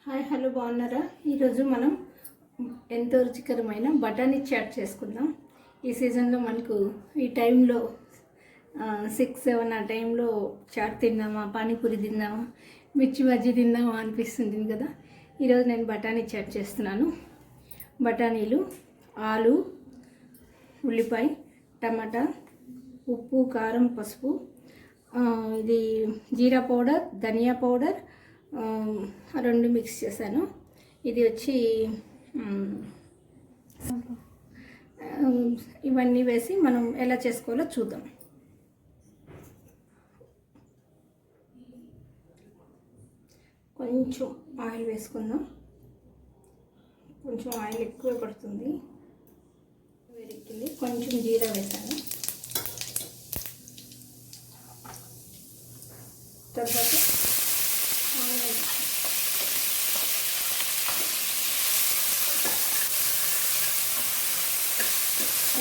Hi hello బాగున్నారా? ఈరోజు మనం ఎంతో రుచికరమైన బఠానీ చాట్ చేసుకుందాం. ఈ సీజన్లో మనకు ఈ టైంలో 6-7 ఆ టైంలో చాట్ తిందామా, పానీపూరి తిందామా, మిర్చి బజ్జీ తిందామా అనిపిస్తుంది కదా. ఈరోజు నేను బఠానీ చాట్ చేస్తున్నాను. బఠానీలు, ఆలు, ఉల్లిపాయ, టమాటా, ఉప్పు, కారం, పసుపు, ఇది జీరా పౌడర్, ధనియా పౌడర్ రెండు మిక్స్ చేశాను. ఇది వచ్చి ఇవన్నీ వేసి మనం ఎలా చేసుకోవాలో చూద్దాం. కొంచెం ఆయిల్ వేసుకుందాం. కొంచెం ఆయిల్ ఎక్కువ పడుతుంది, వేడెక్కింది. కొంచెం జీరా వేసాను. తర్వాత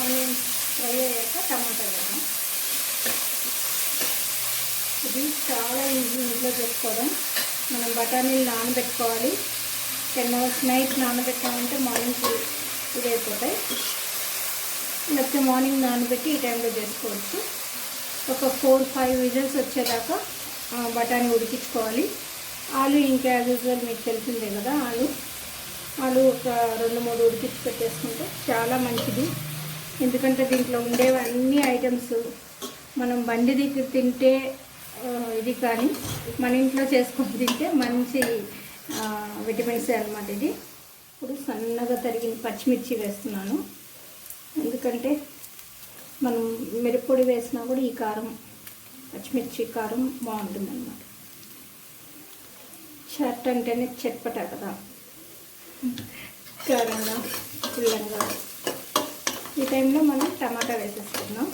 ఆనియన్స్ ఫ్రై అయ్యాక టమాటా వేద్దాం. ఇది చాలా ఈజీ ఇంట్లో చేసుకోవడం. మనం బఠానీలు నానబెట్టుకోవాలి. 10 hours నైట్ నానబెట్టామంటే మార్నింగ్కి ఇది అయిపోతాయి. లేకపోతే మార్నింగ్ నానబెట్టి ఈ టైంలో చేసుకోవచ్చు. ఒక 4-5 విజిల్స్ వచ్చేదాకా బఠానీ ఉడికించుకోవాలి. ఆలు ఇంకా యాజ్ యూజువల్ మీకు తెలిసిందే కదా, ఆలు ఒక 2-3 ఉడికించి పెట్టేసుకుంటే చాలా మంచిది. ఎందుకంటే దీంట్లో ఉండేవి అన్ని ఐటమ్స్ మనం బండి దగ్గర తింటే ఇది, కానీ మన ఇంట్లో చేసుకొని తింటే మంచి విటమిన్స్ అన్నమాట ఇది. ఇప్పుడు సన్నగా తరిగిన పచ్చిమిర్చి వేస్తున్నాను. ఎందుకంటే మనం మిరప్పొడి వేసినా కూడా ఈ కారం, పచ్చిమిర్చి కారం బాగుంటుంది అన్నమాట. చాట్ అంటేనే చట్పటా కదా, కారంగా, పుల్లంగా. ఈ టైంలో మనం టమాటా వేసేసుకున్నాం.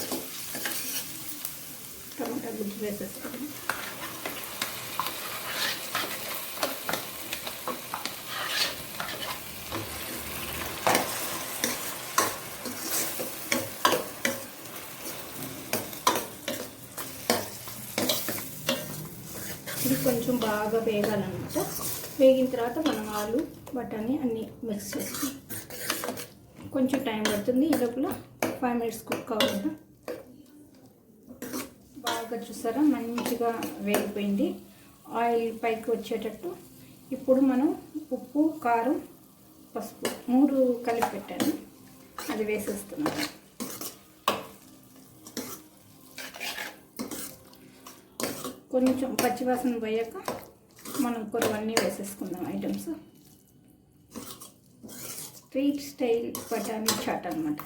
టమాటా గుజ్జు వేసేసుకున్నాం. ఇది కొంచెం బాగా వేగాలన్నమాట. వేగిన తర్వాత మనం ఆలు, బఠానీ అన్నీ మిక్స్ చేసుకున్నాం. కొంచెం టైం పడుతుంది. ఈ లోపల 5 minutes కుక్ అవ్వాలి. బాగా చూసారా, మంచిగా వేగిపోయింది. ఆయిల్ పైకి వచ్చేటట్టు. ఇప్పుడు మనం ఉప్పు, కారం, పసుపు 3 కలిపి పెట్టాను, అది వేసేస్తున్నాను. కొంచెం పచ్చివాసన పోయాక మనం కొరవన్నీ వేసేసుకుందాం ఐటమ్స్. స్ట్రీట్ స్టైల్ బఠానీ చాట్ అనమాట.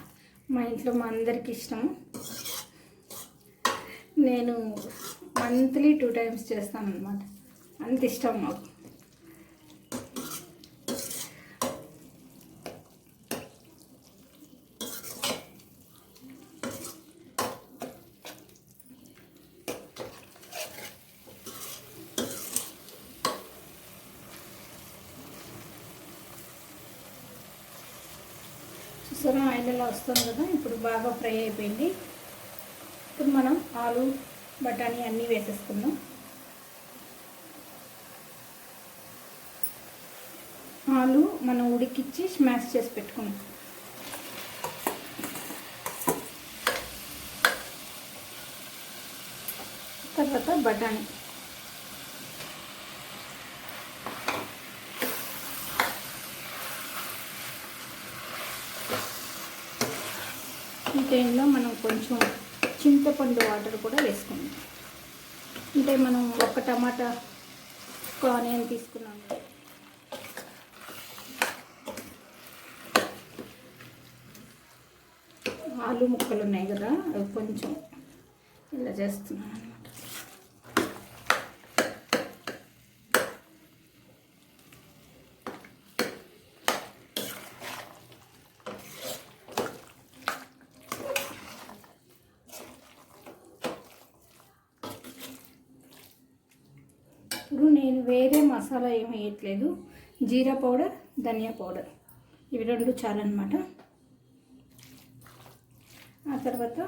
మా ఇంట్లో మా అందరికి ఇష్టము. నేను మంత్లీ 2 times చేస్తాను అనమాట. అంత ఇష్టం మాకు. చూసారా, ఆయిల్ ఎలా వస్తుంది కదా. ఇప్పుడు బాగా ఫ్రై అయిపోయింది. ఇప్పుడు మనం ఆలు, బఠానీ అన్నీ వేసేసుకుందాం. ఆలు మనం ఉడికిచ్చి స్మాష్ చేసి పెట్టుకున్నాం. తర్వాత బఠానీ, ఈ టైంలో మనం కొంచెం చింతపండు వాటర్ కూడా వేసుకుందాం. అంటే మనం ఒక టమాటా, ఒక ఆనియన్ తీసుకున్నాం. ఆలు ముక్కలు ఉన్నాయి కదా, అవి కొంచెం ఇలా చేస్తున్నాను అన్నమాట. ఇప్పుడు నేను వేరే మసాలా ఏమి వేయట్లేదు. జీరా పౌడర్, ధనియా పౌడర్, ఇవి 2 చాలన్నమాట. ఆ తర్వాత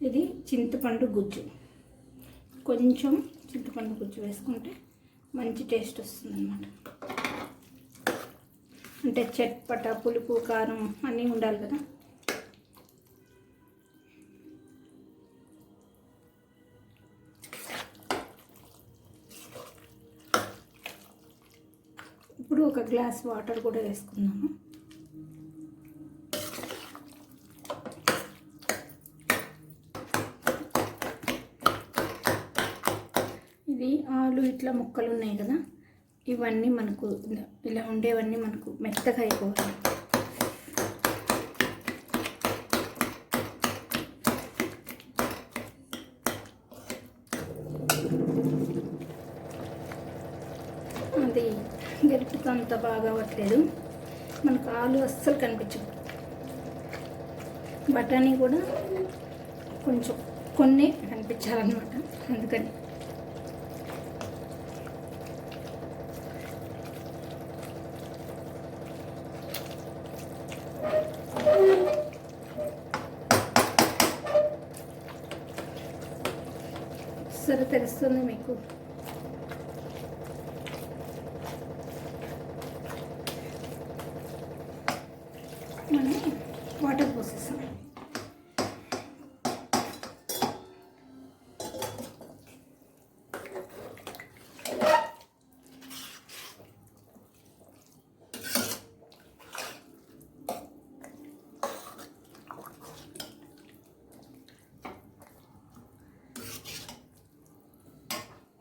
ఇది చింతపండు గుజ్జు, కొంచెం చింతపండు గుజ్జు వేసుకుంటే మంచి టేస్ట్ వస్తుంది అన్నమాట. అంటే చట్పట పులుపు కారం అన్నీ ఉండాలి కదా. ఇప్పుడు ఒక గ్లాస్ వాటర్ కూడా వేసుకుందాము. ఇది ఆలు ఇట్లా ముక్కలు ఉన్నాయి కదా, ఇవన్నీ మనకు ఇలా ఉండేవన్నీ మనకు మెత్తగా అయిపోవాలి. అది గరిటెతో అంత బాగా అవ్వట్లేదు, మనకు ఆలు అస్సలు కనిపించదు. బఠానీ కూడా కొంచెం కొన్ని కనిపించాలన్నమాట, అందుకని సరే తెలుస్తుంది మీకు. మనం వాటర్ పోసేస్తాం.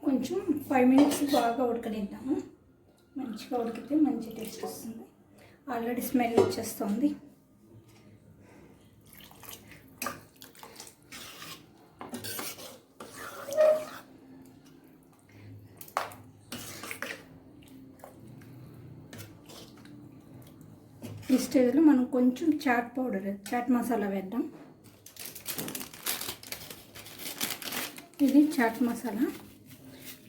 కొంచెం 5 మినిట్స్ బాగా ఉడకనిద్దాము. మంచిగా ఉడికితే మంచి టేస్ట్ వస్తుంది. ఆల్రెడీ స్మెల్ వచ్చేస్తుంది. ఈ స్టేజ్లో మనం కొంచెం చాట్ మసాలా వేద్దాం. ఇది చాట్ మసాలా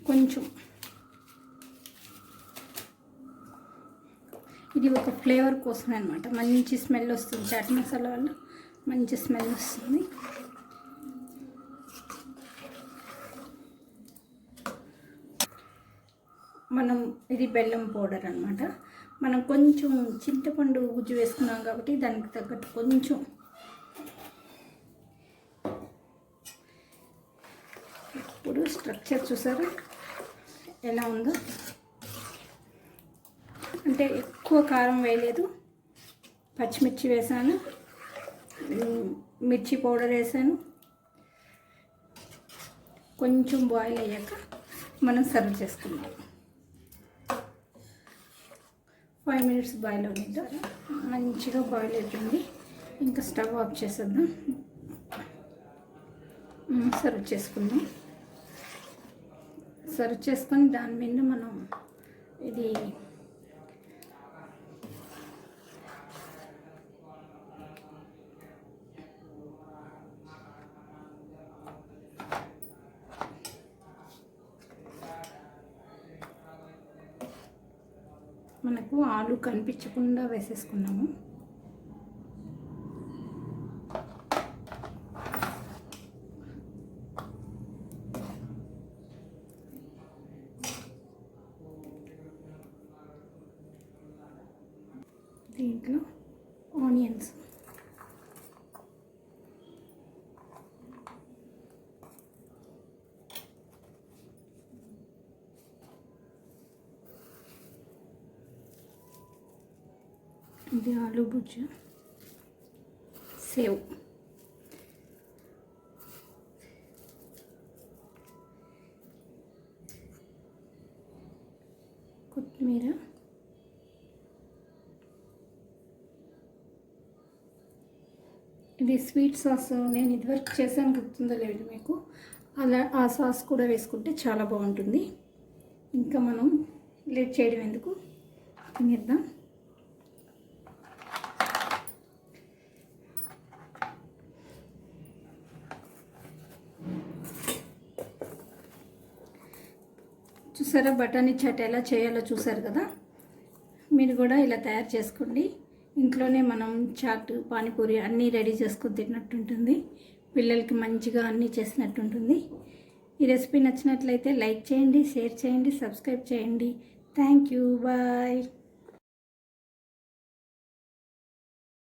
కొంచెం, ఇది ఒక ఫ్లేవర్ కోసమే అనమాట. మంచి స్మెల్ వస్తుంది, చాట్ మసాలా వల్ల మంచి స్మెల్ వస్తుంది. మనం ఇది బెల్లం పౌడర్ అనమాట. మనం కొంచెం చింతపండు గుజ్జు వేసుకున్నాం కాబట్టి దానికి తగ్గట్టు కొంచెం. ఇప్పుడు స్ట్రక్చర్ చూసారా ఎలా ఉందో. అంటే ఎక్కువ కారం వేయలేదు, పచ్చిమిర్చి వేసాను, మిర్చి పౌడర్ వేసాను. కొంచెం బాయిల్ అయ్యాక మనం సర్వ్ చేసుకుందాం. 5 మినిట్స్ బాయిల్ అవుతుంది. మంచిగా బాయిల్ అవుతుంది. ఇంకా స్టవ్ ఆఫ్ చేసేద్దాం, సర్వ్ చేసుకుందాం. సర్వ్ చేసుకొని దాని మీద మనం ఇది మనకు ఆలు కనిపించకుండా వేసేసుకున్నాము. దీంట్లో ఆనియన్స్, ఇది ఆలు భుజియా, సేవ్, కొత్తిమీర, ఇది స్వీట్ సాస్. నేను ఇదివరకు చేశాను, గుర్తుందో లేదు మీకు. అలా ఆ సాస్ కూడా వేసుకుంటే చాలా బాగుంటుంది. ఇంకా మనం లేట్ చేయడం ఎందుకు, తినేద్దాం. చూసారా బఠానీ చాట్ ఎలా చేయాలో చూసారు కదా. మీరు కూడా ఇలా తయారు చేసుకోండి. ఇంట్లోనే మనం చాట్, పానీపూరి అన్నీ రెడీ చేసుకొని తిన్నట్టుంటుంది. పిల్లలకి మంచిగా అన్నీ చేసినట్టుంటుంది. ఈ రెసిపీ నచ్చినట్లయితే లైక్ చేయండి, షేర్ చేయండి, సబ్స్క్రైబ్ చేయండి. Thank you, bye.